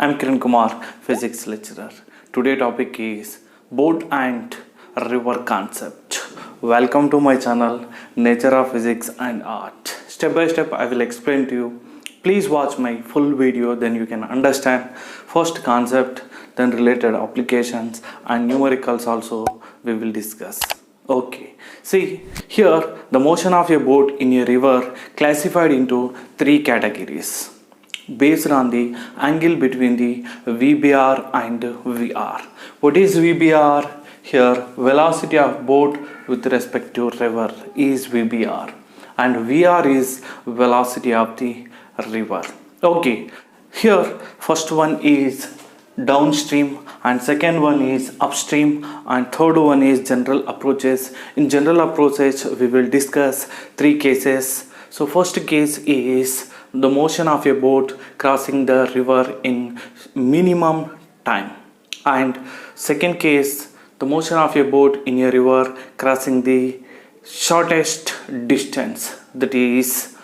I'm Kiran Kumar, physics lecturer. Today topic is boat and river concept. Welcome to my channel Nature of Physics and Art. Step by step I will explain to you. Please watch my full video, then you can understand first concept, then related applications and numericals also we will discuss. Okay, see here the motion of a boat in a river classified into three categories based on the angle between the VBR and VR. What is VBR? Here velocity of boat with respect to river is VBR and VR is velocity of the river. Okay, here first one is downstream and second one is upstream and third one is general approaches. In general approaches we will discuss three cases. So first case is the motion of a boat crossing the river in minimum time, and second case the motion of a boat in a river crossing the shortest distance, that is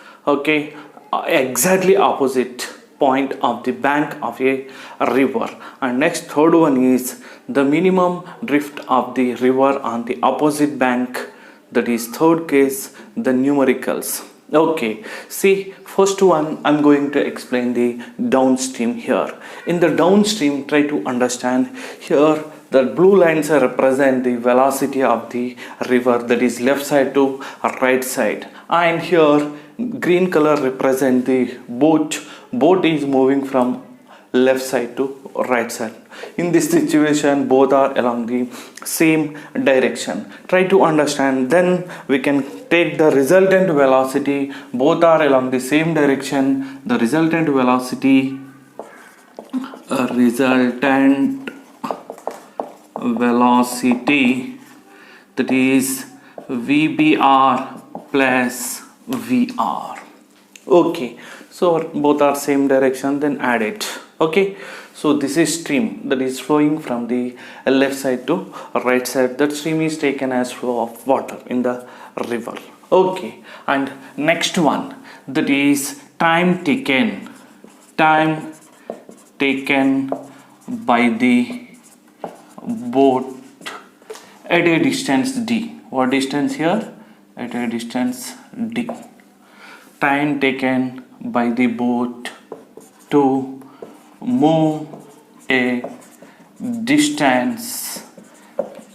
exactly opposite point of the bank of a river. And next third one is the minimum drift of the river on the opposite bank, that is third case, the numericals. Okay, see first one I'm going to explain the downstream here. In the downstream, try to understand here the blue lines represent the velocity of the river, that is left side to right side, and here green color represent the boat is moving from left side to right side. In this situation both are along the same direction. Try to understand, then we can take the resultant velocity, both are along the same direction. The resultant velocity that is VBR plus VR. Okay, so both are same direction, then add it. Okay, so this is stream that is flowing from the left side to right side. That stream is taken as flow of water in the river. Okay, and next one, that is time taken by the boat at a distance d. What distance here? At a distance d. Time taken by the boat to move a distance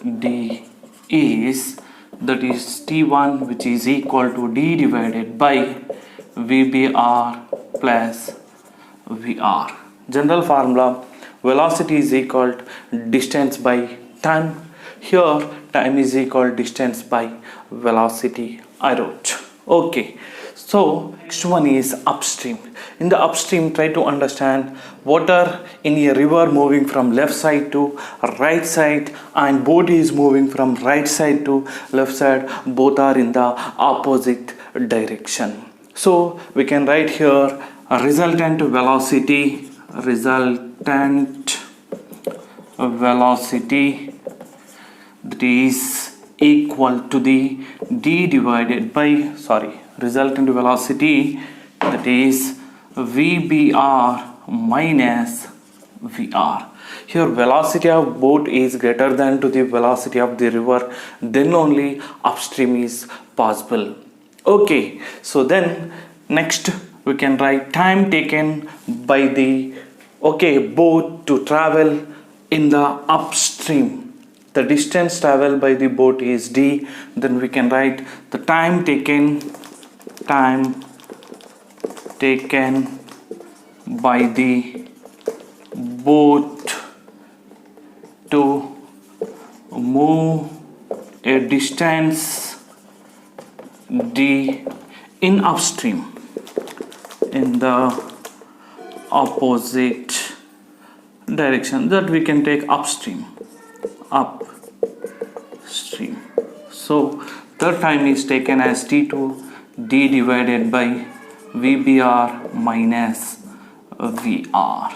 d is, that is t1, which is equal to d divided by VBR plus VR. General formula: velocity is equal to distance by time. Here time is equal to distance by velocity I wrote. Okay, so next one is upstream. In the upstream, try to understand water in a river moving from left side to right side and boat is moving from right side to left side. Both are in the opposite direction. So we can write here a resultant velocity that is equal to the d divided by resultant velocity, that is VBR minus VR. Here velocity of boat is greater than to the velocity of the river, then only upstream is possible. Okay, so then next we can write time taken by the boat to travel in the upstream. The distance traveled by the boat is d, then we can write the time taken by the boat to move a distance d in upstream in the opposite direction, that we can take upstream. So the time is taken as t2 d divided by VBR minus VR.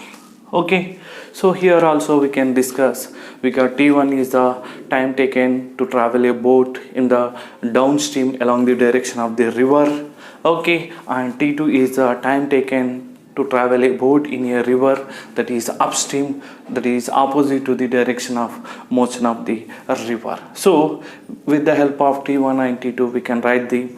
Okay, so here also we can discuss, because t1 is the time taken to travel a boat in the downstream along the direction of the river. Okay, and t2 is the time taken to travel a boat in a river that is upstream, that is opposite to the direction of motion of the river. So with the help of T1 and T2 we can write the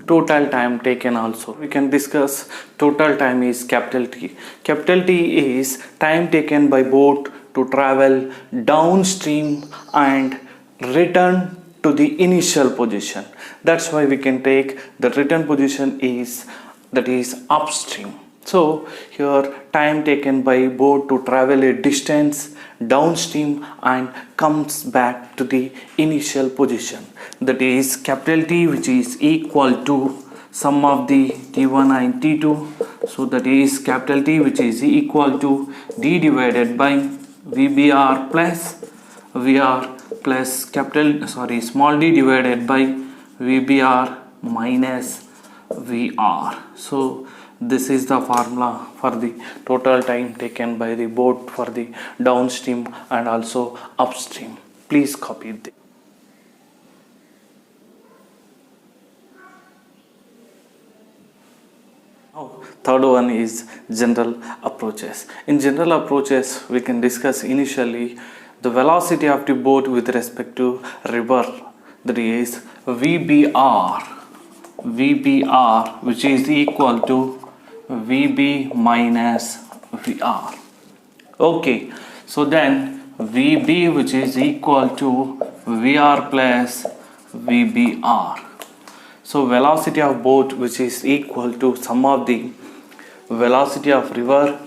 total time taken also. We can discuss total time is capital T. Capital T is time taken by boat to travel downstream and return to the initial position. That's why we can take the return position is that is upstream. So here time taken by boat to travel a distance downstream and comes back to the initial position, that is capital T, which is equal to sum of the T1 and T2. So that is capital T, which is equal to D divided by VBR plus VR plus small d divided by VBR minus VR. So this is the formula for the total time taken by the boat for the downstream and also upstream. Please copy it. Third one is general approaches. In general approaches, we can discuss initially the velocity of the boat with respect to river, that is VBR, which is equal to VB minus VR. Okay, so then VB, which is equal to VR plus VBR. So velocity of boat, which is equal to sum of the velocity of river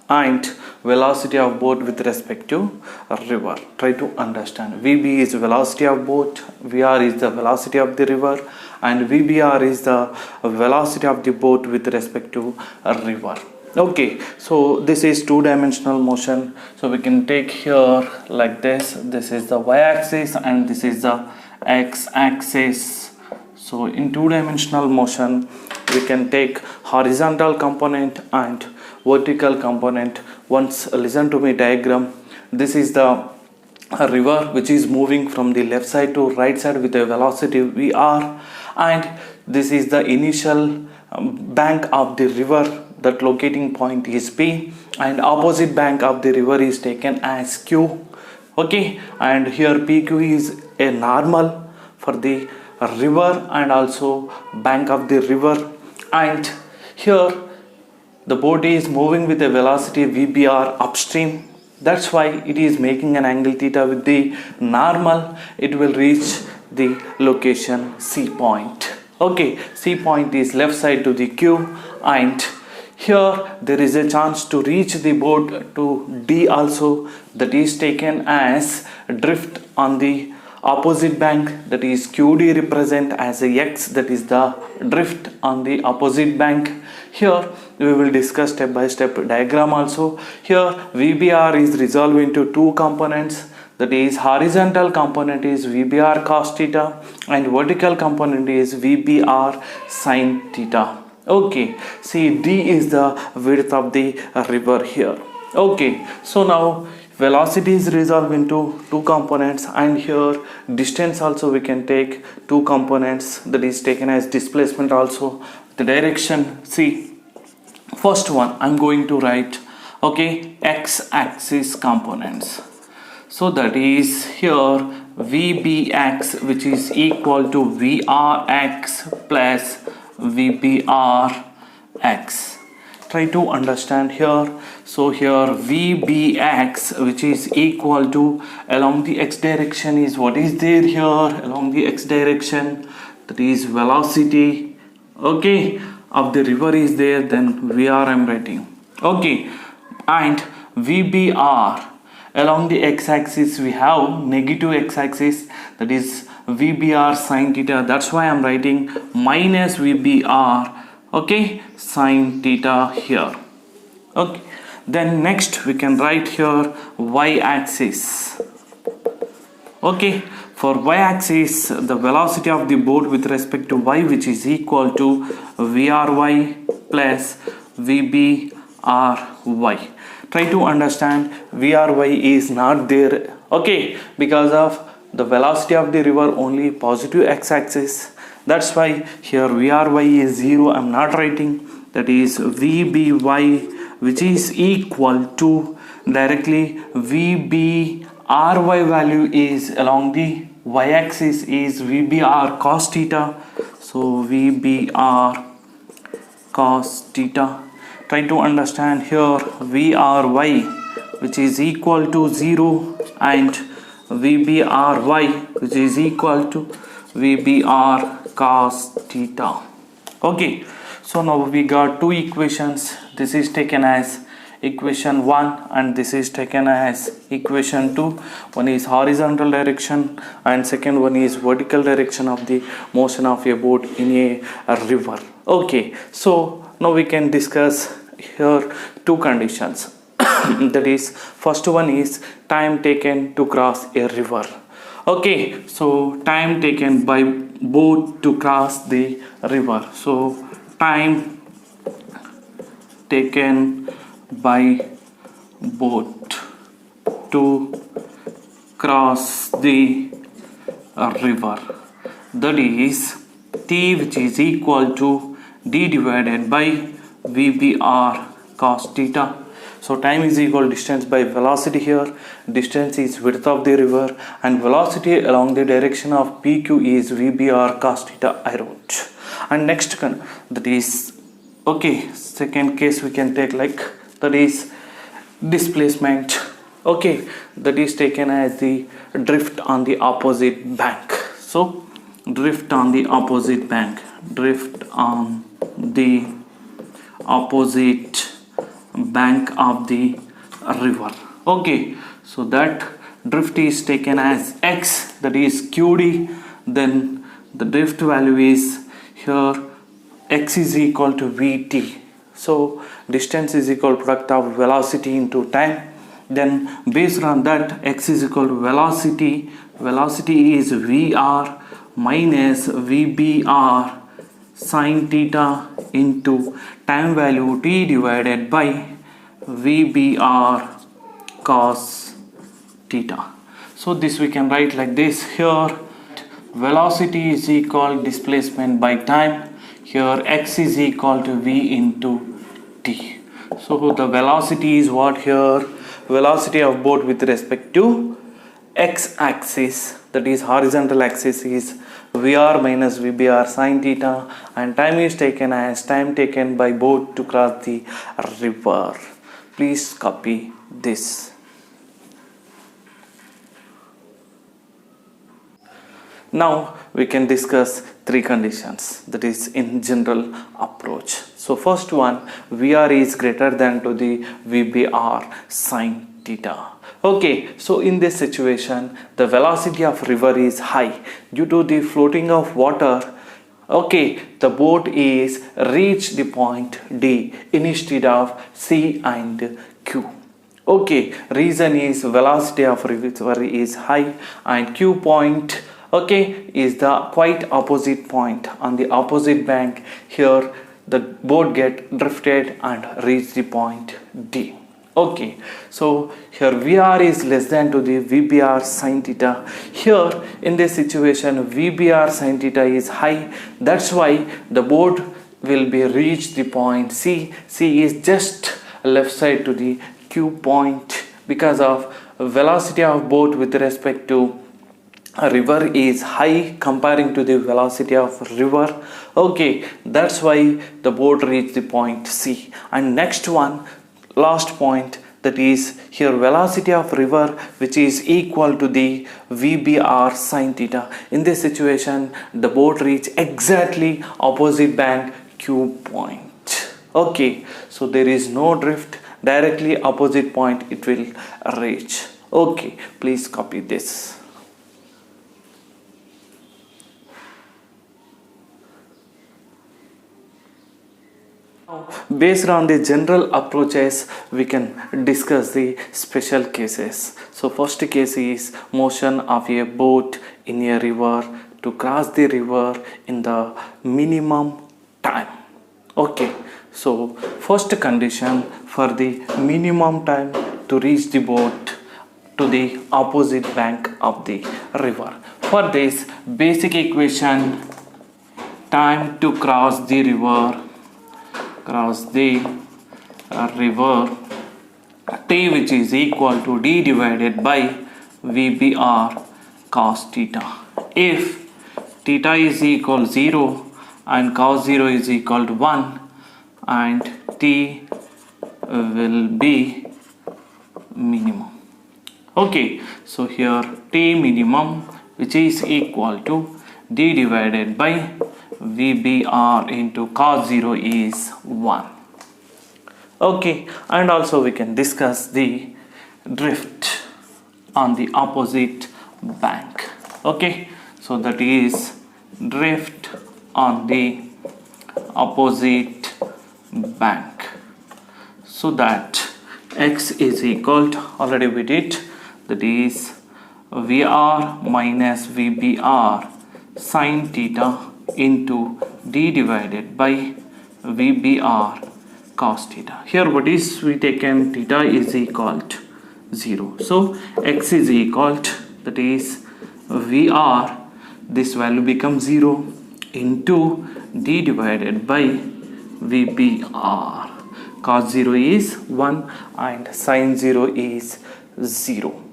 and velocity of boat with respect to river. Try to understand. VB is velocity of boat, VR is the velocity of the river, and VBR is the velocity of the boat with respect to a river. Okay, so this is two-dimensional motion. So we can take here like this. This is the y-axis and this is the x-axis. So in two-dimensional motion, we can take horizontal component and vertical component. Once listen to my diagram. This is the river which is moving from the left side to right side with a velocity VR, and this is the initial bank of the river. That locating point is P, and opposite bank of the river is taken as Q. Okay, and here PQ is a normal for the river and also bank of the river, and here the boat is moving with a velocity VBR upstream. That's why it is making an angle theta with the normal. It will reach the location C point. Okay, C point is left side to the Q, and here there is a chance to reach the boat to D also, that is taken as drift on the opposite bank, that is QD represent as a X, that is the drift on the opposite bank. Here we will discuss step by step diagram also. Here VBR is resolved into two components, that is horizontal component is VBR cos theta and vertical component is VBR sin theta. Okay, see D is the width of the river here. Okay, so now velocity is resolved into two components, and here distance also we can take two components, that is taken as displacement also. The direction, see, first one I'm going to write, okay, x-axis components. So that is here VBX, which is equal to VRX plus VBRX. Try to understand here. So here VBX, which is equal to along the x direction, is what is there here along the x direction, that is velocity, okay, of the river is there, then VR I'm writing. Okay, and VBR along the x-axis we have negative x-axis, that is VBR sin theta. That's why I'm writing minus VBR, okay, sin theta here. Okay, then next we can write here y-axis. Okay, for y-axis the velocity of the boat with respect to y, which is equal to VRY plus VBRY. Try to understand, VRY is not there, okay, because of the velocity of the river only positive x-axis. That's why here VRY is 0. I'm not writing, that is VBY which is equal to directly VBRY value is along the y-axis is VBR cos theta. So VBR cos theta. Try to understand here VRY which is equal to 0 and VBRY which is equal to VBR cos theta. Okay, so now we got two equations. This is taken as equation 1 and this is taken as equation 2. One is horizontal direction and second one is vertical direction of the motion of a boat in a river. Okay, so now we can discuss here two conditions. That is, first one is time taken to cross a river. Okay, so time taken by boat to cross the river. So time taken by boat to cross the river, that is T, which is equal to D divided by VBR cos theta. So time is equal to distance by velocity here. Distance is width of the river and velocity along the direction of PQ is VBR cos theta I wrote. And next that is, okay, second case we can take like, that is displacement. Okay, that is taken as the drift on the opposite bank. So drift on the opposite bank, drift on the opposite bank of the river. Okay, so that drift is taken as x, that is QD. Then the drift value is here x is equal to Vt. So distance is equal to product of velocity into time. Then based on that, x is equal to velocity. Velocity is Vr minus VBR sin theta into time value T divided by VBR cos theta. So this we can write like this. Here velocity is equal displacement by time. Here x is equal to V into T. So the velocity is what here? Velocity of boat with respect to x-axis, that is horizontal axis, is Vr minus VBR sin theta, and time is taken as time taken by boat to cross the river. Please copy this. Now we can discuss three conditions, that is in general approach. So first one, Vr is greater than to the VBR sin theta. Okay, so in this situation the velocity of river is high due to the floating of water. Okay, the boat is reach the point D instead of C and Q. Okay, reason is velocity of river is high and Q point, okay, is the quite opposite point on the opposite bank. Here the boat get drifted and reach the point D. Okay, so here Vr is less than to the VBR sin theta. Here in this situation VBR sin theta is high. That's why the boat will be reach the point C. C is just left side to the Q point because of velocity of boat with respect to a river is high comparing to the velocity of river. Okay, that's why the boat reach the point C. And next one, last point, that is here velocity of river which is equal to the VBR sin theta. In this situation the boat reach exactly opposite bank Q point. Okay, so there is no drift, directly opposite point it will reach. Okay, please copy this. Based on the general approaches, we can discuss the special cases. So first case is motion of a boat in a river to cross the river in the minimum time. Okay, so first condition for the minimum time to reach the boat to the opposite bank of the river. For this basic equation, time to cross the river river T, which is equal to D divided by VBR cos theta. If theta is equal to 0 and cos 0 is equal to 1, and T will be minimum. Okay, so here T minimum, which is equal to D divided by VBR into cos 0 is 1. Okay, and also we can discuss the drift on the opposite bank. Okay, so that is drift on the opposite bank. So that x is equal to, already we did, that is VR minus VBR sin theta into D divided by VBR cos theta. Here what is we taken, theta is equal to 0. So x is equal to, that is VR, this value becomes 0 into D divided by VBR. Cos 0 is 1 and sin 0 is 0.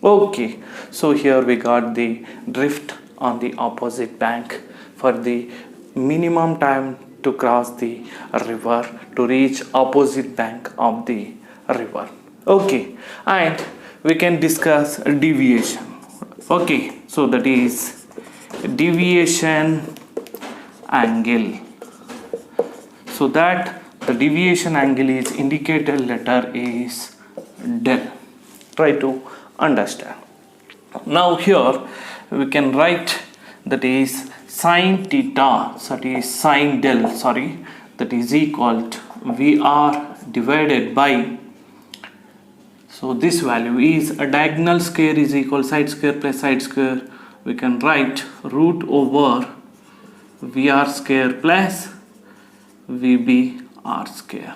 Okay, so here we got the drift on the opposite bank for the minimum time to cross the river to reach opposite bank of the river. Okay, and we can discuss deviation. Okay, so that is deviation angle. So that the deviation angle is indicated letter is del. Try to understand. Now here we can write, that is sin theta, that is sin del, that is equal to VR divided by, so this value is a diagonal square is equal side square plus side square. We can write root over VR square plus VBR square.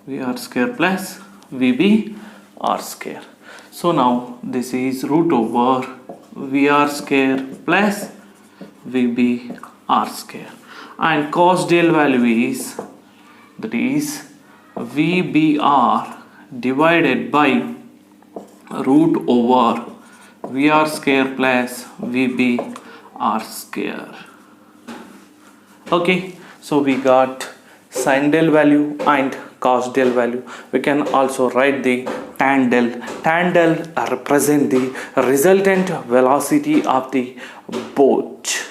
VR square plus VBR square. So now this is root over VR square plus VBR square, and cos del value is, that is VBR divided by root over VR square plus VBR square. Okay, so we got sin del value and cos del value. We can also write the tan del. Tan del represent the resultant velocity of the boat.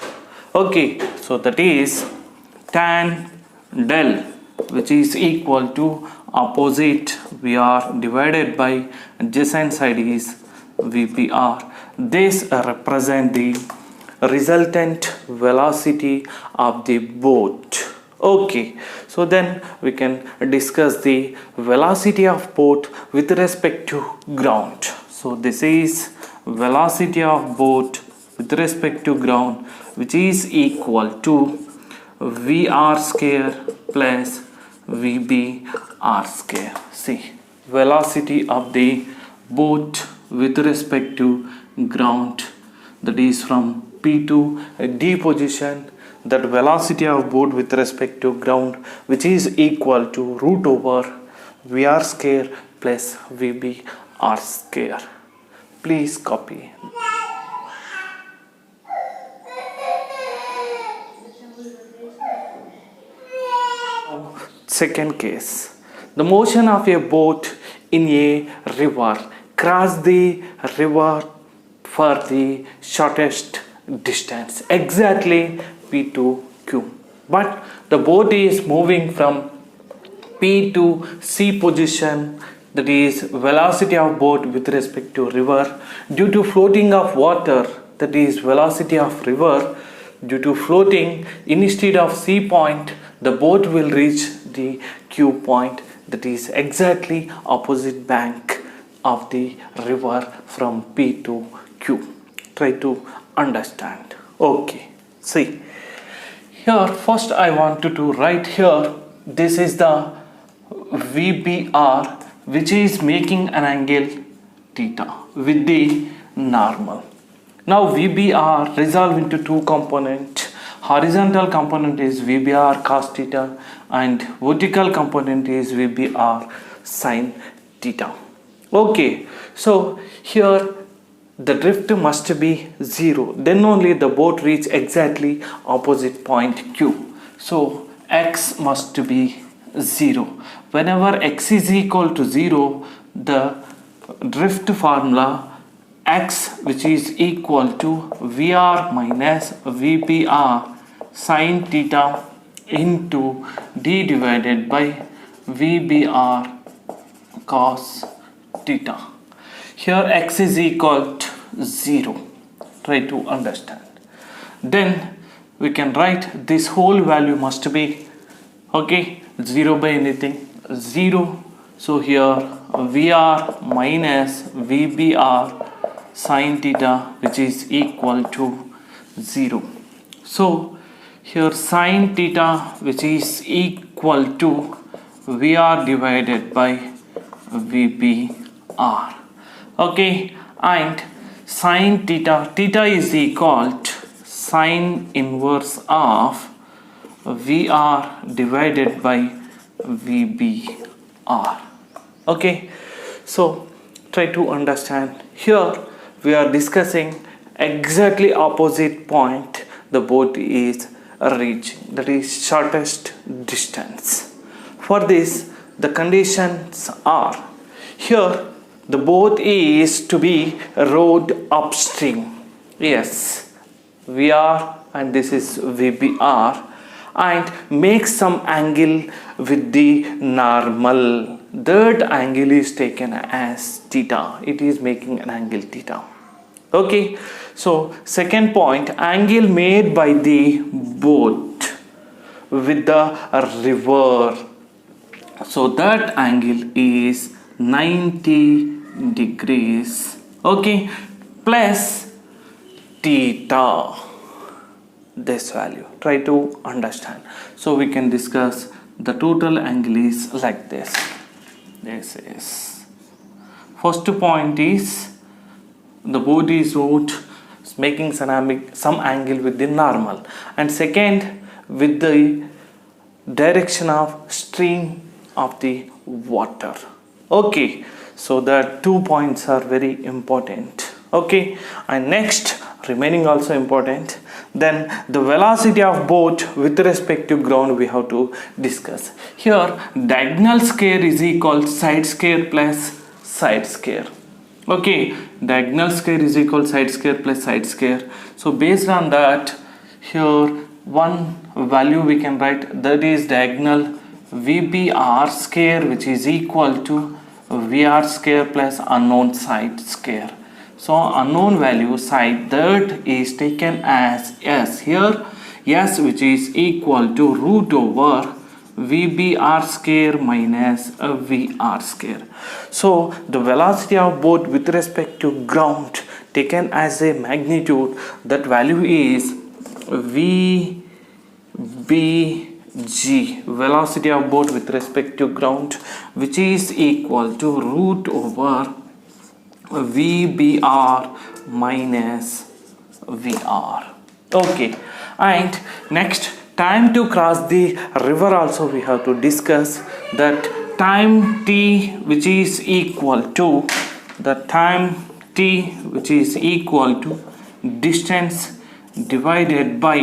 Okay, so that is tan del, which is equal to opposite VR divided by adjacent side is VBR. This represent the resultant velocity of the boat. Okay, so then we can discuss the velocity of boat with respect to ground. So this is velocity of boat with respect to ground, which is equal to VR square plus VBR square. See, velocity of the boat with respect to ground, that is from P to D position, that velocity of boat with respect to ground, which is equal to root over VR square plus VBR square. Please copy. Second case, the motion of a boat in a river cross the river for the shortest distance, exactly P to Q. But the boat is moving from P to C position, that is velocity of boat with respect to river, due to floating of water, that is velocity of river, due to floating instead of C point, the boat will reach the Q point, that is exactly opposite bank of the river from P to Q. Try to understand. Okay, see here, first I wanted to write here, this is the VBR, which is making an angle theta with the normal. Now VBR resolve into two components. horizontal component is VBR cos theta and vertical component is VBR sin theta. Okay, so here the drift must be 0, then only the boat reach exactly opposite point Q. So x must be 0. Whenever x is equal to 0, the drift formula x, which is equal to VR minus VPR sin theta into d divided by VBR cos theta. Here x is equal to 0. Try to understand. Then we can write this whole value must be 0 by anything 0. So here VR minus VBR sin theta, which is equal to 0. So here sin theta, which is equal to VR divided by VBR. Okay, and sin theta is equal to sin inverse of VR divided by VBR. Okay, so try to understand. Here we are discussing exactly opposite point the boat is reaching, that is shortest distance. For this, the conditions are: here the boat is to be rowed upstream. Yes, VR and this is VBR, and make some angle with the normal. That angle is taken as theta. It is making an angle theta. Okay, so second point, angle made by the boat with the river. So that angle is 90 degrees. Okay, plus theta, this value. Try to understand. So we can discuss the total angle is like this. This is first point is the boat is rowed making some angle with the normal, and second with the direction of stream of the water. Okay, so the 2 points are very important. Okay, and next remaining also important. Then the velocity of boat with respect to ground we have to discuss. Here diagonal square is equal side square plus side square. Okay, diagonal square is equal side square plus side square. So based on that, here one value we can write, that is diagonal VBR square, which is equal to VR square plus unknown side square. So unknown value side, that is taken as S. Here S, which is equal to root over VBR square minus VR square. So the velocity of boat with respect to ground taken as a magnitude, that value is VBG, velocity of boat with respect to ground, which is equal to root over VBR minus VR. Okay, and next, time to cross the river also we have to discuss. That time t, which is equal to the time t, which is equal to distance divided by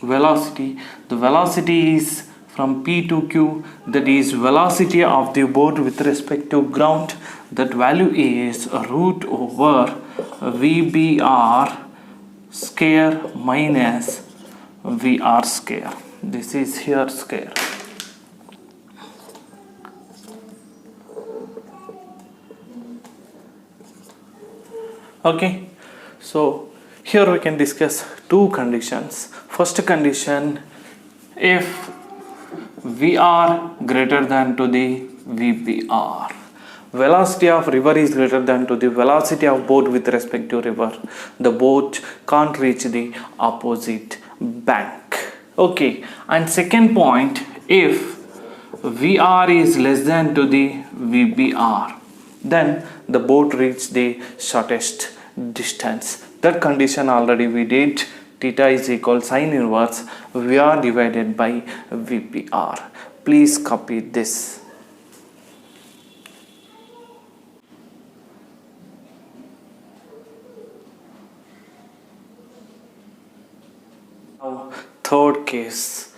velocity. The velocity is from P to Q, that is velocity of the boat with respect to ground. That value is root over VBR square minus VR square. This is here square. Okay, so here we can discuss two conditions. First condition, if VR greater than to the VBR, velocity of river is greater than to the velocity of boat with respect to river, the boat can't reach the opposite bank. Okay, and second point, if VR is less than to the VBR, then the boat reach the shortest distance. That condition already we did theta is equal sine inverse VR divided by VPR. Please copy this. Now, third case.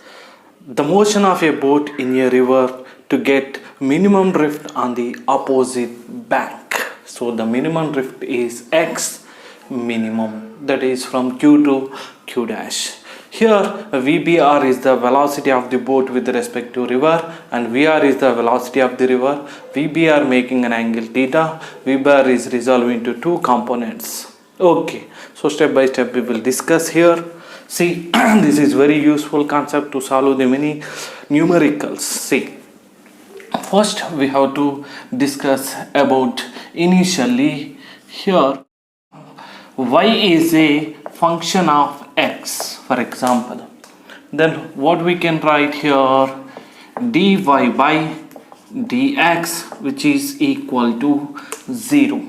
The motion of a boat in a river to get minimum drift on the opposite bank. So the minimum drift is x minimum, that is from Q to Q dash. Here VBR is the velocity of the boat with respect to river and VR is the velocity of the river. VBR making an angle theta, VBR is resolved into two components. Okay, so step by step we will discuss here. See, this is very useful concept to solve the many numericals. See, first we have to discuss about initially here y is a function of x, for example. Then what we can write here, dy by dx, which is equal to 0.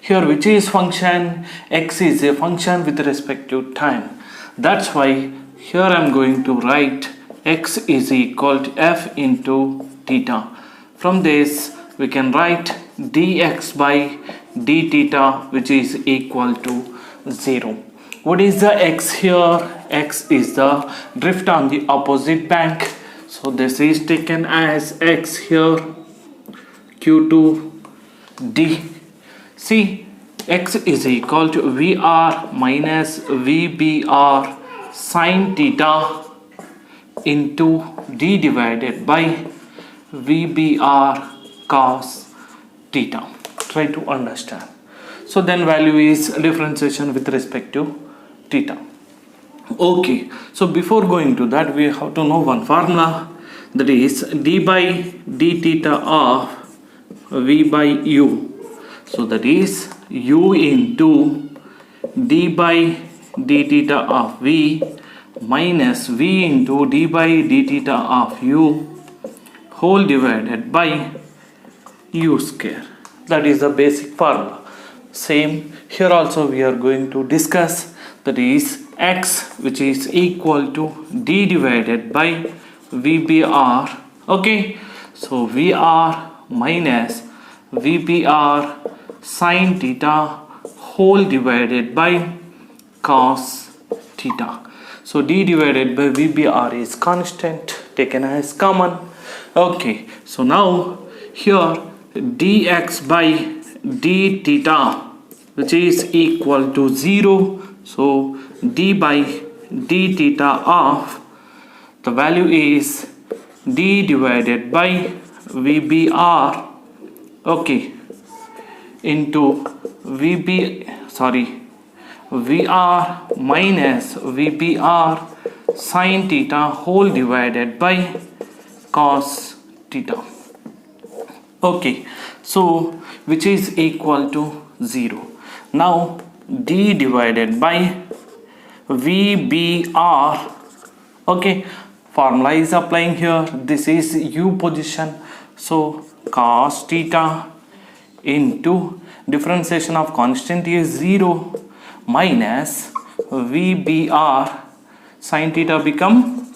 Here which is function, x is a function with respect to time. That's why here I am going to write x is equal to f into theta. From this we can write dx by d theta, which is equal to 0. What is the x here? X is the drift on the opposite bank. So this is taken as x here, q2 d. See, x is equal to VR minus VBR sine theta into d divided by VBR cos theta. Try to understand. So then value is differentiation with respect to theta. Okay, so before going to that we have to know one formula, that is d by d theta of v by u. So that is u into d by d theta of v minus v into d by d theta of u whole divided by u square. That is the basic formula. Same here also we are going to discuss, that is x which is equal to d divided by VBR. Okay, so VR minus VBR sine theta whole divided by cos theta. So d divided by VBR is constant, taken as common. Okay, so now here dx by d theta, which is equal to 0. So d by d theta of, the value is d divided by VBR, okay, into VR minus VBR sine theta whole divided by cos theta. Okay, so which is equal to 0. Now d divided by VBR, okay, formula is applying here. This is u position, so cos theta into differentiation of constant is 0 minus VBR sin theta become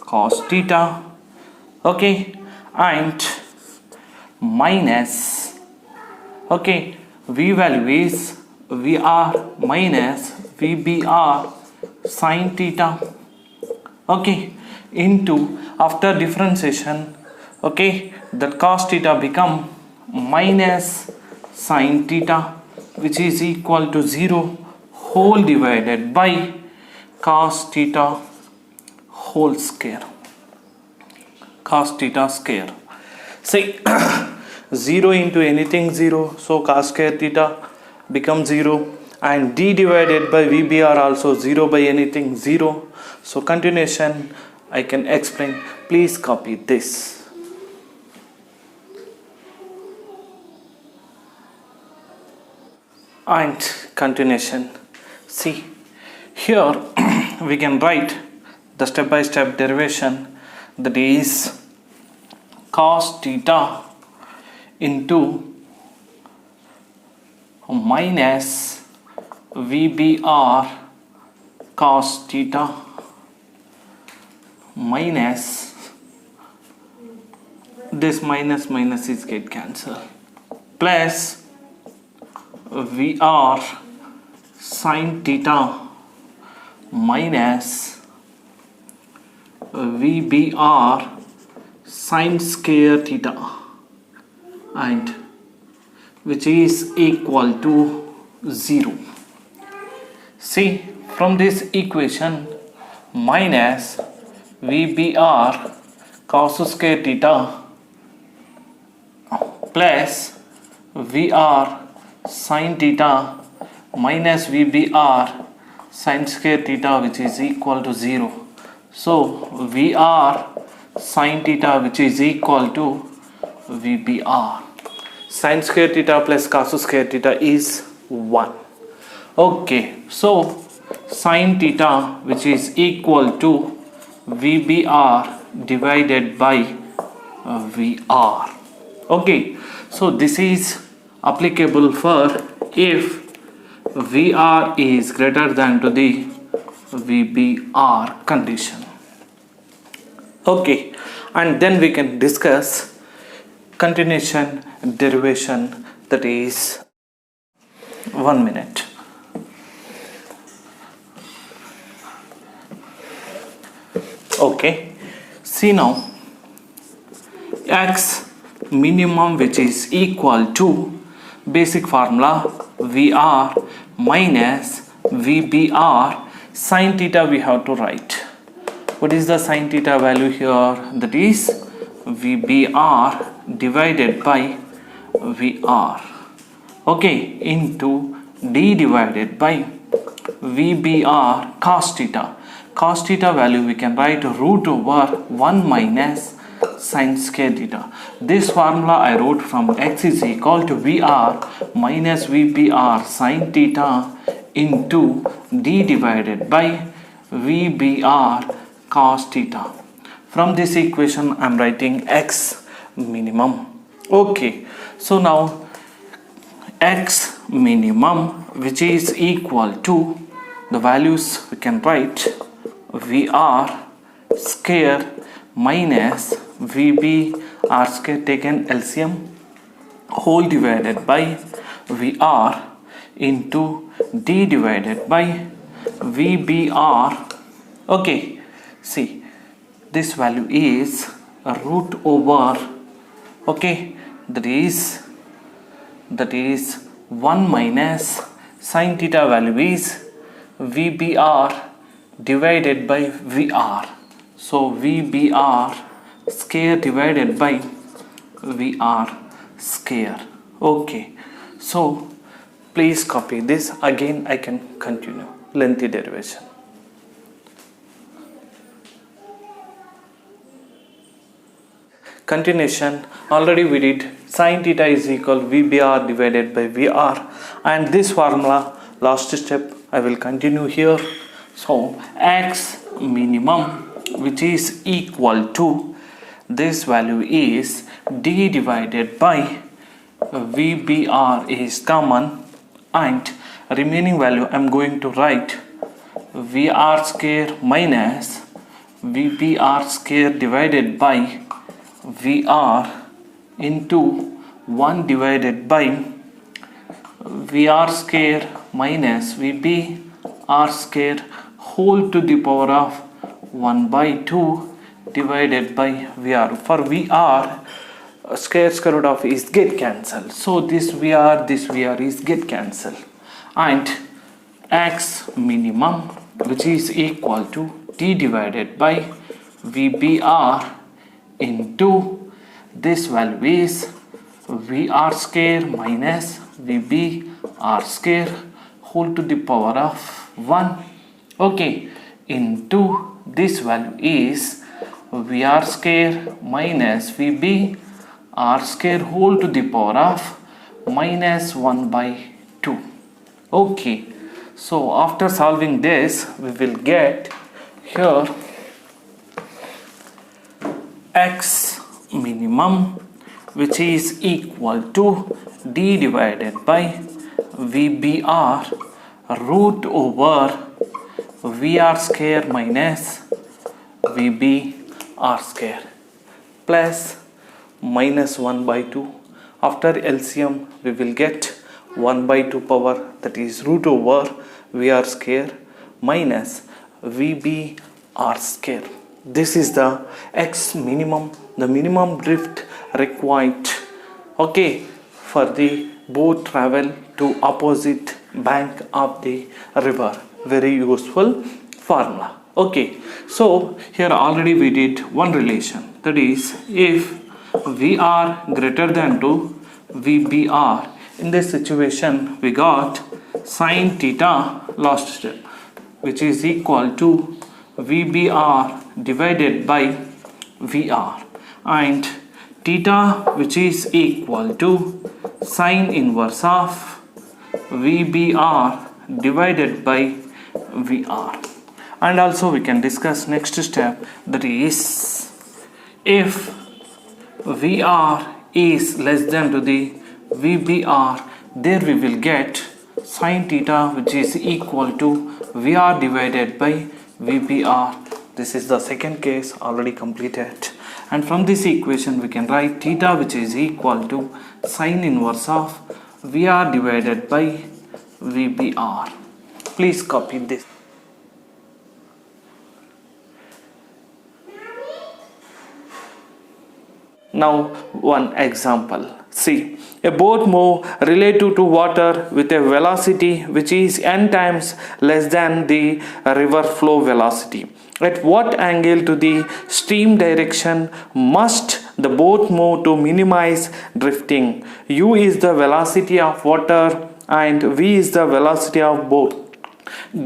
cos theta, okay, and minus, okay, v value is VR minus VBR sin theta, okay, into after differentiation, okay, that cos theta become minus sin theta, which is equal to 0 whole divided by cos theta whole square, cos theta square. See, 0 into anything 0, so cos square theta becomes 0, and d divided by VBR also 0 by anything 0. So continuation I can explain. Please copy this. And continuation. See, here we can write the step-by-step derivation, that is cos theta into minus VBR cos theta minus this minus minus is get cancelled plus VR sin theta minus VBR sin square theta and which is equal to 0. See, from this equation minus VBR cos square theta plus VR sin theta minus VBR sin square theta which is equal to 0. So VR sin theta which is equal to VBR. Sin square theta plus cos square theta is 1. Okay, so sin theta which is equal to VBR divided by VR. Okay, so this is applicable for if VR is greater than to the VBR condition. Okay, and then we can discuss continuation derivation, that is 1 minute. Okay, see now x minimum which is equal to basic formula VR minus VBR sin theta we have to write. What is the sin theta value here? That is VBR divided by VR. Okay, into D divided by VBR cos theta. Cos theta value we can write root over 1 minus sin square theta. This formula I wrote from x is equal to VR minus VBR sin theta into D divided by VBR cos theta. From this equation I am writing x minimum. Okay, so now x minimum which is equal to the values we can write VR square minus VBR square taken LCM whole divided by VR into D divided by VBR. Okay, see, this value is a root over, okay, that is 1 minus sin theta value is VBR divided by VR. So VBR square divided by VR square. Okay, so please copy this. Again I can continue lengthy derivation. Continuation, already we did sin theta is equal VBR divided by VR, and this formula last step I will continue here. So x minimum which is equal to this value is D divided by VBR is common and remaining value I am going to write VR square minus VBR square divided by VR into 1 divided by VR square minus VBR square whole to the power of 1 by 2 divided by VR. For VR square root of is get cancelled, so this VR is get cancelled, and x minimum which is equal to D divided by VBR into this value is VR square minus VBR square whole to the power of 1. Okay, into this value is VR square minus VBR square whole to the power of minus 1 by 2. Okay, so after solving this we will get here x minimum which is equal to D divided by VBR root over VR square minus VB R square plus minus 1 by 2. After LCM we will get 1 by 2 power, that is root over VR square minus VB R square. This is the X minimum, the minimum drift required, okay, for the boat travel to opposite bank of the river. Very useful formula. Okay, so here already we did one relation, that is if VR greater than to VBR, in this situation we got sine theta last step, which is equal to VBR divided by VR, and theta which is equal to sine inverse of VBR divided by VR. And also we can discuss next step, that is if VR is less than to the VBR, there we will get sine theta which is equal to VR divided by VBR. This is the second case already completed, and from this equation we can write theta which is equal to sine inverse of VR divided by VBR. Please copy this. Now one example. See, a boat move relative to water with a velocity which is n times less than the river flow velocity. At what angle to the stream direction must the boat move to minimize drifting? U is the velocity of water and V is the velocity of boat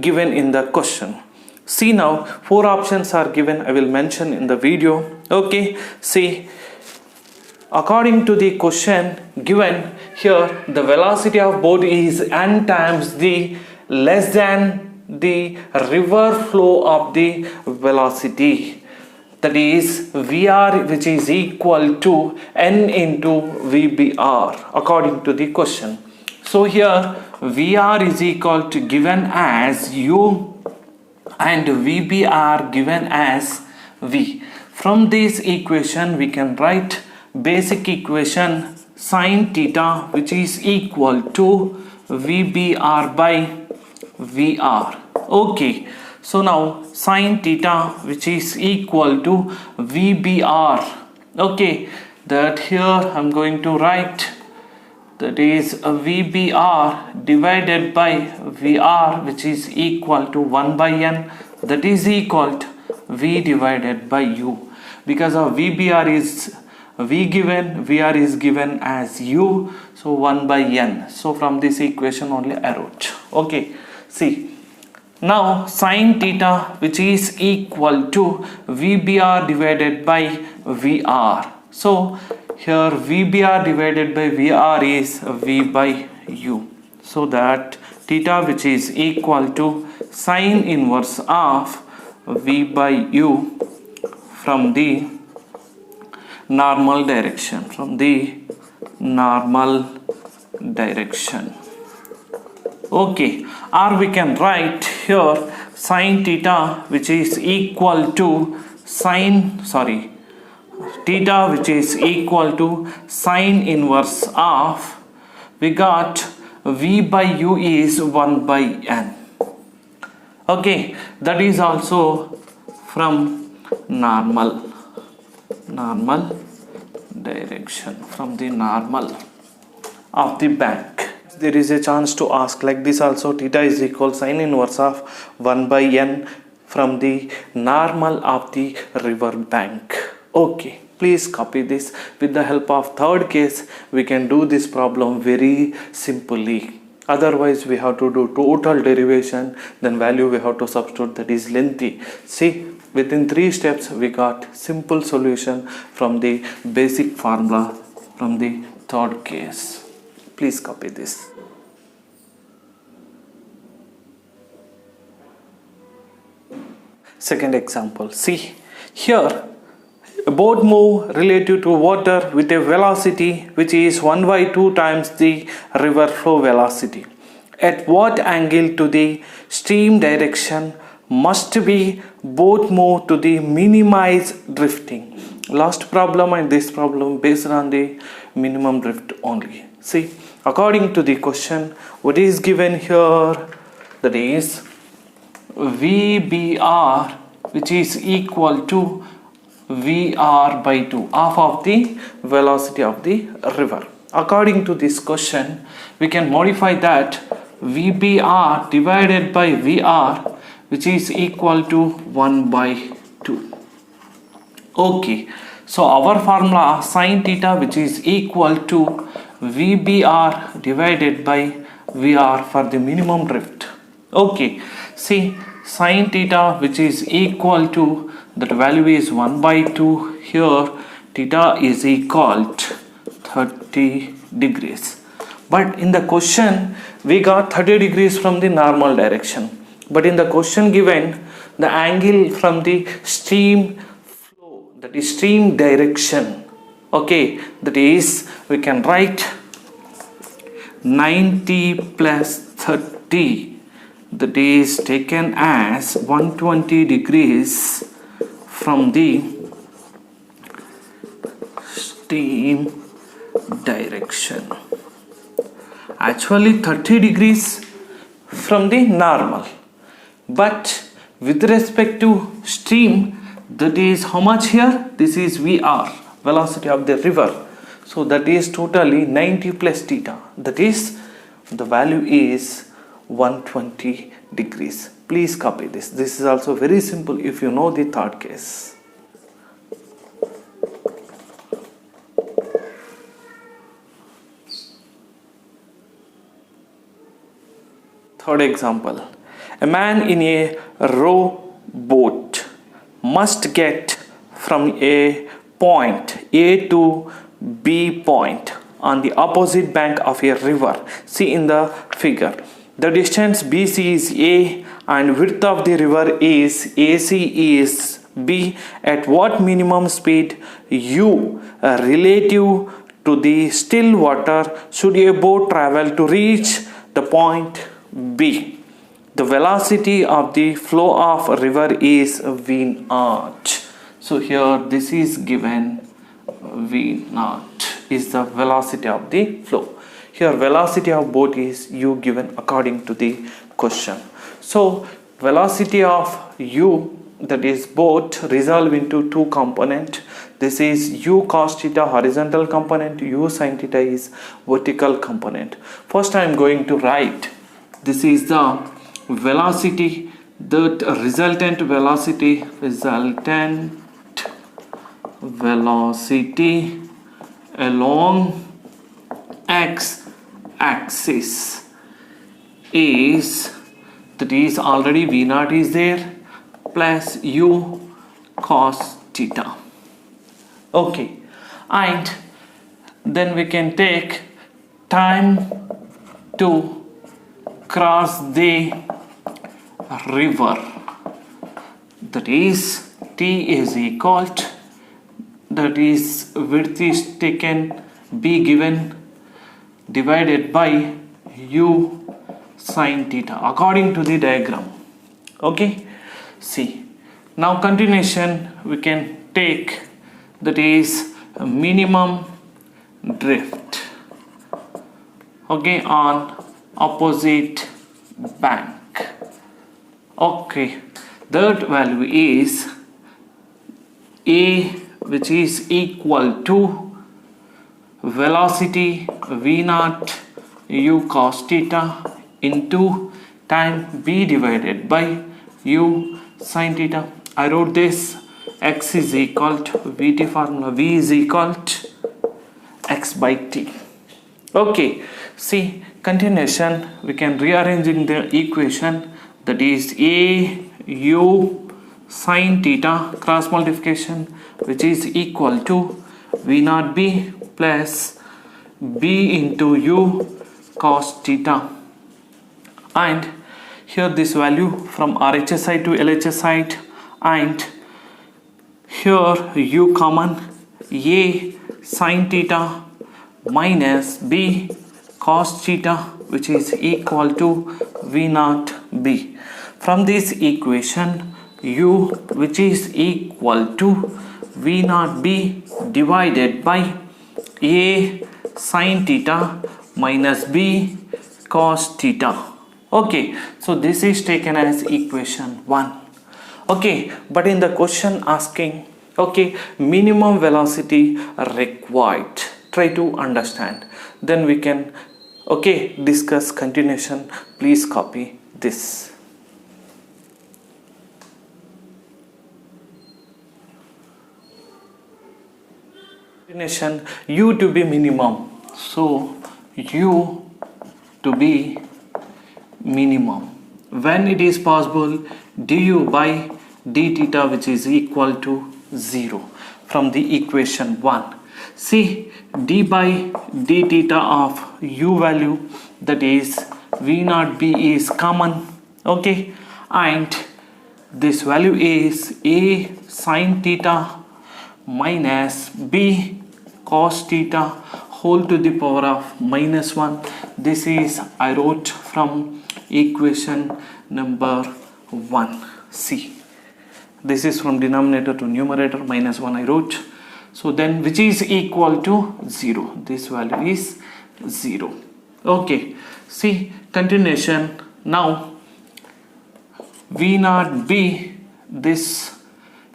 given in the question. See, now 4 options are given. I will mention in the video. Okay, see, according to the question given here, the velocity of boat is n times the less than the river flow of the velocity, that is VR which is equal to n into VBR according to the question. So here VR is equal to given as U and VBR given as V. From this equation we can write basic equation sine theta which is equal to VBR by VR. Okay, so now sine theta which is equal to VBR. Okay, that here I'm going to write, that is a VBR divided by VR which is equal to 1 by n, that is equal to V divided by U. Because of VBR is V given, VR is given as U, so 1 by n. So from this equation only I wrote. Okay, see, now sine theta which is equal to VBR divided by VR. So here VBR divided by VR is V by U. So that theta which is equal to sine inverse of V by U from the normal direction, Okay, or we can write here sine theta which is equal to theta which is equal to sine inverse of, we got V by U is 1 by n. Okay, that is also from normal direction, from the normal of the bank. There is a chance to ask like this also, theta is equal sine inverse of 1 by n from the normal of the river bank. Okay, please copy this. With the help of third case we can do this problem very simply. Otherwise we have to do total derivation, then value we have to substitute, that is lengthy. See, within 3 steps we got simple solution from the basic formula from the third case. Please copy this. Second example. See, here a boat move relative to water with a velocity which is 1 by 2 times the river flow velocity. At what angle to the stream direction must be both move to the minimize drifting. Last problem and this problem based on the minimum drift only. See, according to the question, what is given here, that is VBR, which is equal to VR by 2, half of the velocity of the river. According to this question, we can modify that VBR divided by VR, which is equal to 1 by 2. Okay, so our formula sin theta, which is equal to VBR divided by VR for the minimum drift. Okay, see, sin theta, which is equal to, that value is 1 by 2. Here theta is equal to 30 degrees. But in the question we got 30 degrees from the normal direction. But in the question given, the angle from the stream flow, that is stream direction. Okay, that is, we can write 90 plus 30, that is taken as 120 degrees from the stream direction. Actually 30 degrees from the normal, but with respect to stream, that is how much here? This is VR, velocity of the river. So that is totally 90 plus theta, that is the value is 120 degrees. Please copy this. This is also very simple if you know the third case. Third example, a man in a rowboat must get from a point A to B point on the opposite bank of a river. See in the figure, the distance BC is A and width of the river is AC is B. At what minimum speed U relative to the still water should a boat travel to reach the point B? The velocity of the flow of a river is V naught. So here this is given, V naught is the velocity of the flow. Here velocity of boat is U given according to the question. So velocity of U, that is boat, resolve into two component. This is U cos theta horizontal component, U sin theta is vertical component. First I am going to write, this is the velocity, that resultant velocity along x axis is, that is already V naught is there, plus U cos theta. Okay, and then we can take time to cross the river, that is T is equal to, that is width is taken B given divided by U sin theta according to the diagram. Okay, see, now continuation we can take, that is minimum drift, okay, on opposite bank. Okay, that value is A, which is equal to velocity V naught U cos theta into time B divided by U sin theta. I wrote this, x is equal to Vt formula, V is equal to x by t. Okay, see, continuation we can rearranging the equation, that is A U sin theta cross multiplication, which is equal to V naught B plus B into U cos theta, and here this value from RHS side to LHS side, and here U common, A sin theta minus B cos theta, which is equal to V naught B. From this equation, u which is equal to v naught b divided by a sin theta minus b cos theta. Okay, so this is taken as equation 1. Okay, but in the question asking, okay, minimum velocity required, try to understand, then we can, okay, discuss continuation. Please copy this. Continuation, u to be minimum, so u to be minimum when it is possible du by d theta which is equal to 0 from the equation 1. See, d by d theta of u value, that is v naught b, is common. Okay, and this value is a sin theta minus b cos theta whole to the power of minus 1. This is I wrote from equation number 1. See, this is from denominator to numerator, minus 1 I wrote. So then which is equal to 0, this value is 0. Okay, see, continuation. Now v naught b, this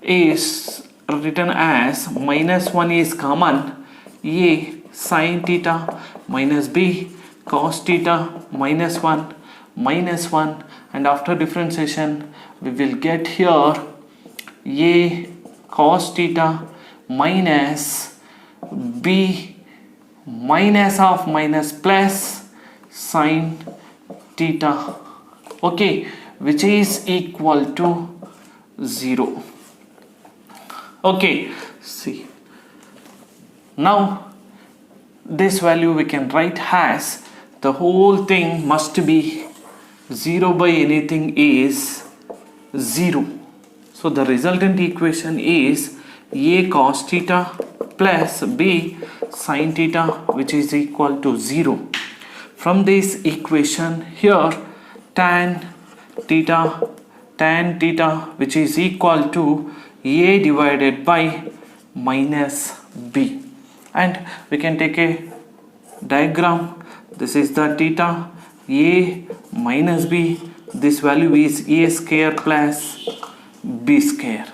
is written as minus 1 is common, a sin theta minus b cos theta minus 1 minus 1, and after differentiation we will get here a cos theta minus b minus of minus plus sin theta, okay, which is equal to 0. Okay, see, now this value we can write as the whole thing must be 0 by anything is 0. So the resultant equation is a cos theta plus b sin theta which is equal to 0. From this equation here, tan theta which is equal to a divided by minus b, and we can take a diagram. This is the theta, a minus b, this value is a square plus b square.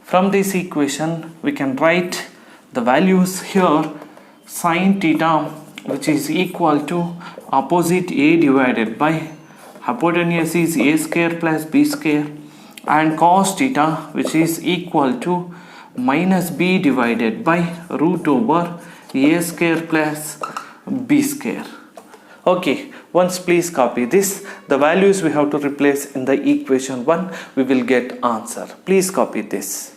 From this equation we can write the values here. Sin theta which is equal to opposite a divided by hypotenuse is a square plus b square, and cos theta which is equal to minus b divided by root over a square plus b square. Okay, once please copy this. The values we have to replace in the equation 1, we will get answer. Please copy this.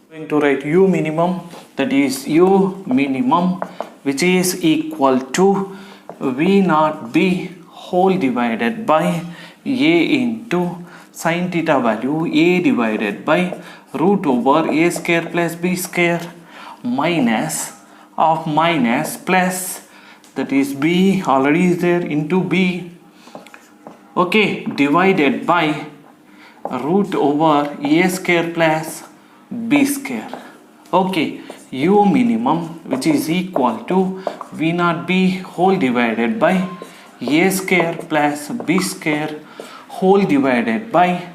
Going to write u minimum, that is u minimum which is equal to v naught b whole divided by a into sin theta value a divided by root over a square plus b square minus of minus plus, that is b already is there, into b, okay, divided by root over a square plus b square. Okay, u minimum which is equal to v naught b whole divided by a square plus b square whole divided by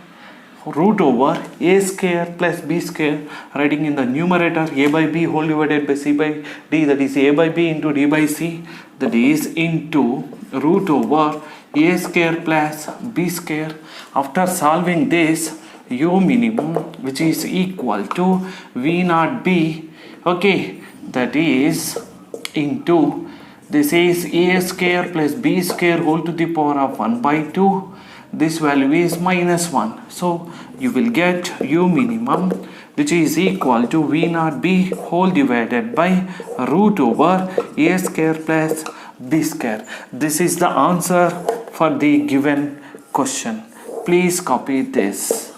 root over a square plus b square, writing in the numerator a by b whole divided by c by d, that is a by b into d by c, that is into root over a square plus b square. After solving this, u minimum which is equal to v naught b, okay, that is into, this is a square plus b square whole to the power of 1 by 2. This value is minus 1. So you will get u minimum which is equal to v naught b whole divided by root over a square plus b square. This is the answer for the given question. Please copy this.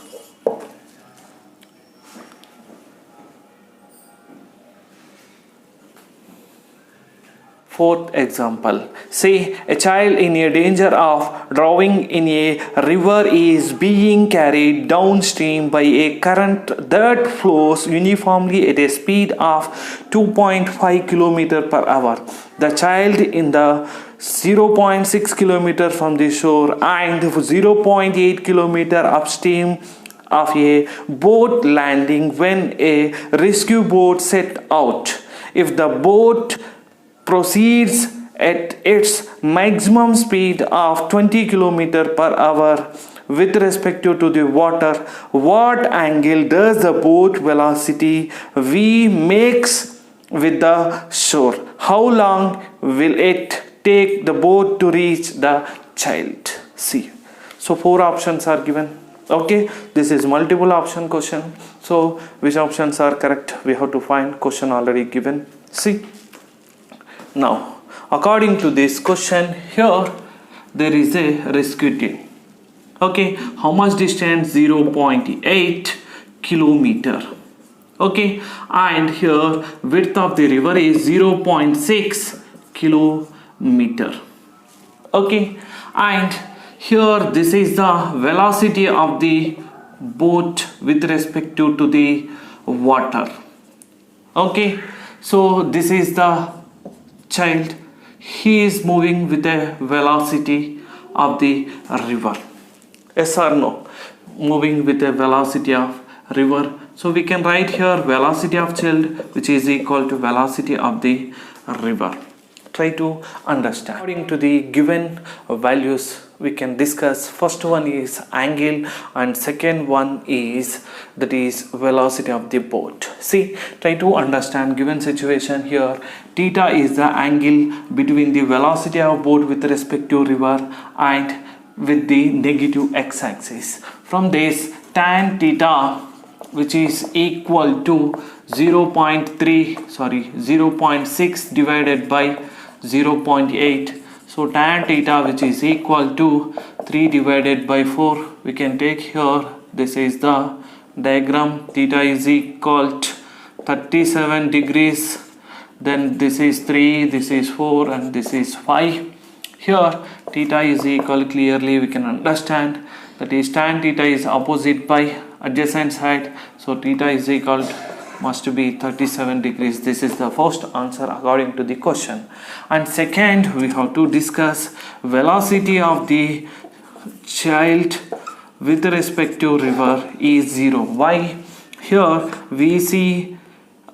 Fourth example. Say a child in a danger of drowning in a river is being carried downstream by a current that flows uniformly at a speed of 2.5 km per hour. The child in the 0.6 km from the shore and 0.8 km upstream of a boat landing when a rescue boat set out. If the boat proceeds at its maximum speed of 20 km per hour with respect to the water, what angle does the boat velocity v makes with the shore? How long will it take the boat to reach the child? See, so four options are given. Okay, this is multiple option question. So which options are correct? We have to find. Question already given. See, now according to this question here, there is a rescue team. Okay, how much distance? 0.8 kilometer. Okay, and here width of the river is 0.6 kilometer. Okay, and here this is the velocity of the boat with respect to the water. Okay, so this is the child. He is moving with the velocity of the river. Yes or no? Moving with the velocity of river. So we can write here velocity of child, which is equal to velocity of the river. Try to understand. According to the given values, we can discuss. First one is angle and second one is that is velocity of the boat. See, try to understand given situation here. Theta is the angle between the velocity of boat with respect to river and with the negative x-axis. From this, tan theta, which is equal to 0.6 divided by 0.8. So tan theta, which is equal to 3 divided by 4, we can take here. This is the diagram. Theta is equal to 37 degrees. Then this is 3, this is 4, and this is 5. Here theta is equal, clearly we can understand that is tan theta is opposite by adjacent side. So theta is equal to must be 37 degrees. This is the first answer according to the question. And second, we have to discuss velocity of the child with respect to river is 0. Why? Here VC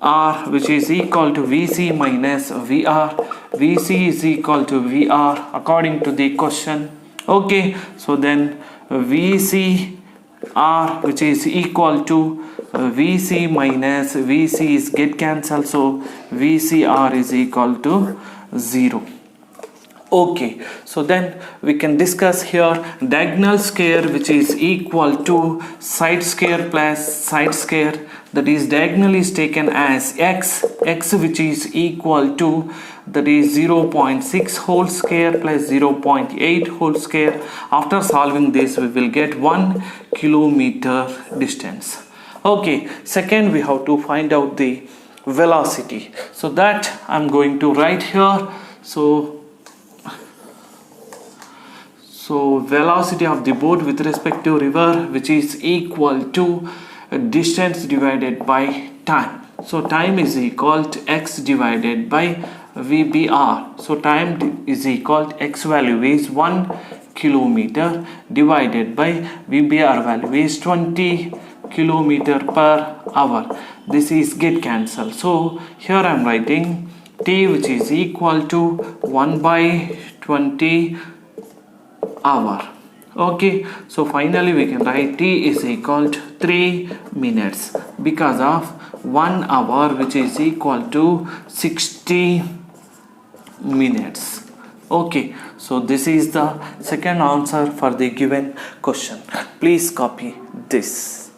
R, which is equal to VC minus VR. VC is equal to VR according to the question. Okay, so then VC R, which is equal to VC minus VC is get cancelled, so VCR is equal to 0. Okay, so then we can discuss here diagonal square, which is equal to side square plus side square. That is diagonal is taken as x which is equal to that is 0.6 whole square plus 0.8 whole square. After solving this, we will get 1 kilometer distance. Okay, second we have to find out the velocity. So that I'm going to write here. So velocity of the boat with respect to river, which is equal to distance divided by time. So time is equal to x divided by VBR. So time is equal to x value is 1 kilometer divided by VBR value is 20 kilometer per hour. This is get cancelled. So here I am writing T, which is equal to 1 by 20 hour. Okay, so finally we can write T is equal to 3 minutes because of 1 hour, which is equal to 60 minutes. Okay, so this is the second answer for the given question. Please copy this.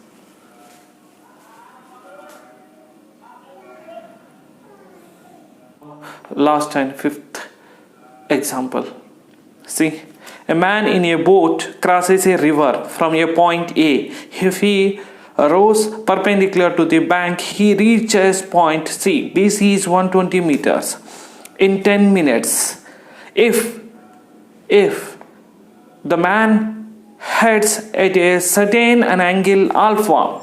Last and fifth example. See, a man in a boat crosses a river from a point A. If he rows perpendicular to the bank, he reaches point C. BC is 120 meters. in 10 minutes. If the man heads at a certain an angle alpha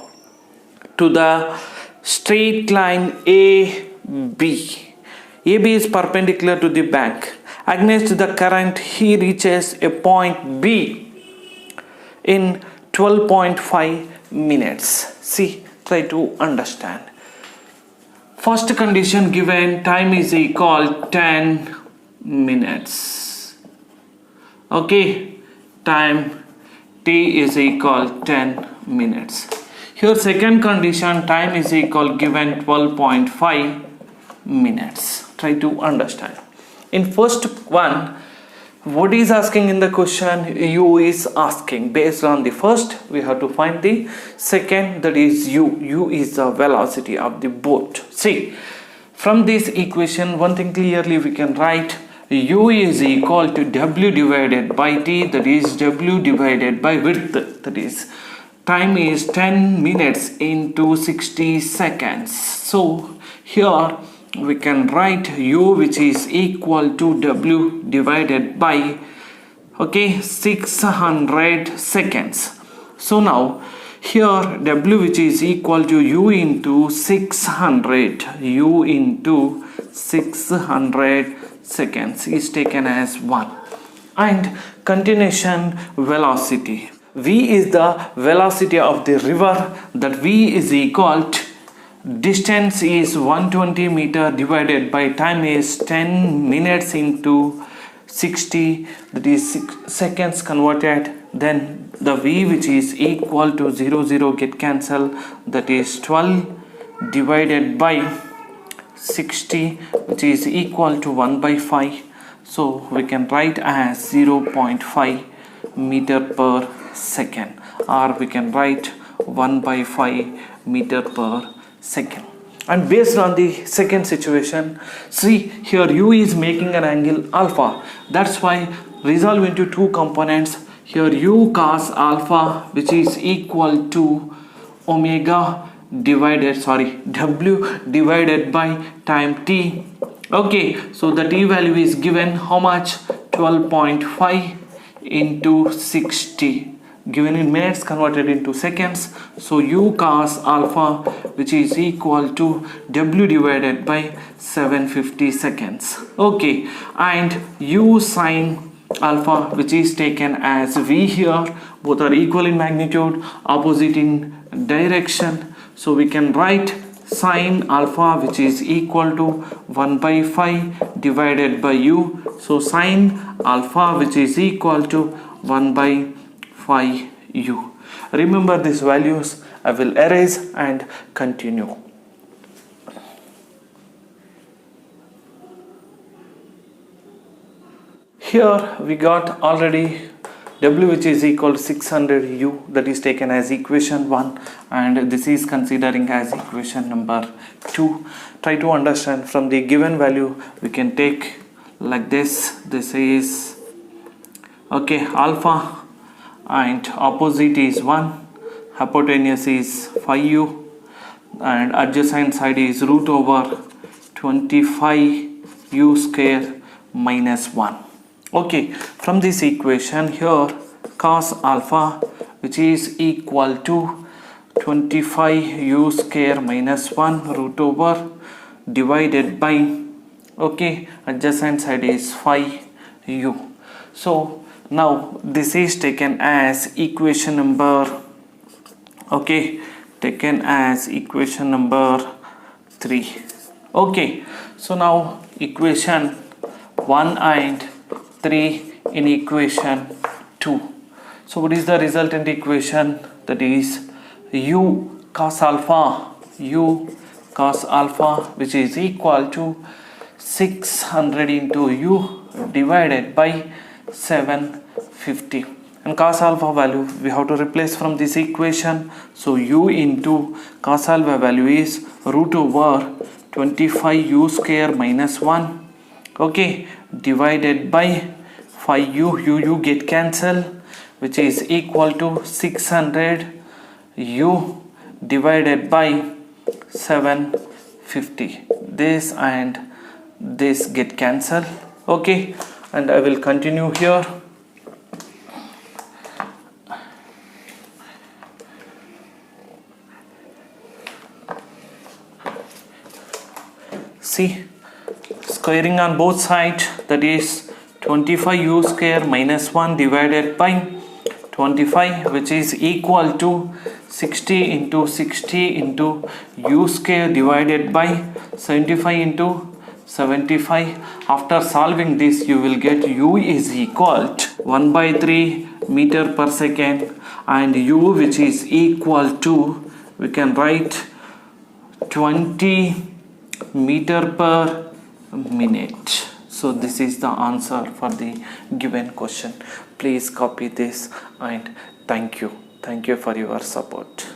to the straight line AB. AB is perpendicular to the bank. Against the current, he reaches a point B in 12.5 minutes. See, try to understand. First condition given, time is equal 10 minutes. Okay, time t is equal 10 minutes. Here second condition, time is equal given 12.5 minutes. Try to understand. In first one, what is asking in the question? U is asking. Based on the first, we have to find the second, that is U. U is the velocity of the boat. See, from this equation, one thing clearly we can write, U is equal to W divided by T, that is W divided by width, that is time is 10 minutes into 60 seconds. So here we can write U, which is equal to W divided by 600 seconds. So now here W, which is equal to U into 600, U into 600 seconds is taken as 1. And continuation velocity, V is the velocity of the river, that V is equal to distance is 120 meter divided by time is 10 minutes into 60, that is 6 seconds converted. Then the V, which is equal to 0 get cancelled, that is 12 divided by 60, which is equal to 1 by 5. So we can write as 0.5 meter per second, or we can write 1 by 5 meter per second. And based on the second situation, see here U is making an angle alpha. That's why resolve into two components. Here U cos alpha, which is equal to omega W divided by time T. Okay, so the T value is given how much? 12.5 into 60, given in minutes converted into seconds. So U cos alpha, which is equal to W divided by 750 seconds. Okay, and U sin alpha, which is taken as V here. Both are equal in magnitude, opposite in direction. So we can write sin alpha, which is equal to 1 by 5 divided by U. So sin alpha, which is equal to 1 by 5 U. Remember these values. I will erase and continue. Here we got already W, which is equal to 600 U, that is taken as equation 1, and this is considering as equation number 2. Try to understand from the given value we can take like this. This is alpha, and opposite is 1, hypotenuse is 5U, and adjacent side is root over 25U square minus 1. Okay, from this equation here, cos alpha, which is equal to 25U square minus 1 root over divided by adjacent side is 5U. So now this is taken as equation number taken as equation number 3. Okay, so now equation 1 and 3 in equation 2. So what is the resultant equation? That is U cos alpha, which is equal to 600 into U divided by 750, and cos alpha value we have to replace from this equation. So U into cos alpha value is root over 25U square minus 1 divided by 5U. U get cancelled, which is equal to 600 U divided by 750. This and this get cancelled. Okay, and I will continue here. See, squaring on both sides, that is 25u square minus 1 divided by 25, which is equal to 60 into 60 into u square divided by 75 into 75. After solving this, you will get u is equal to 1 by 3 meter per second, and u, which is equal to, we can write 20 meter per minute. So this is the answer for the given question. Please copy this, and thank you for your support.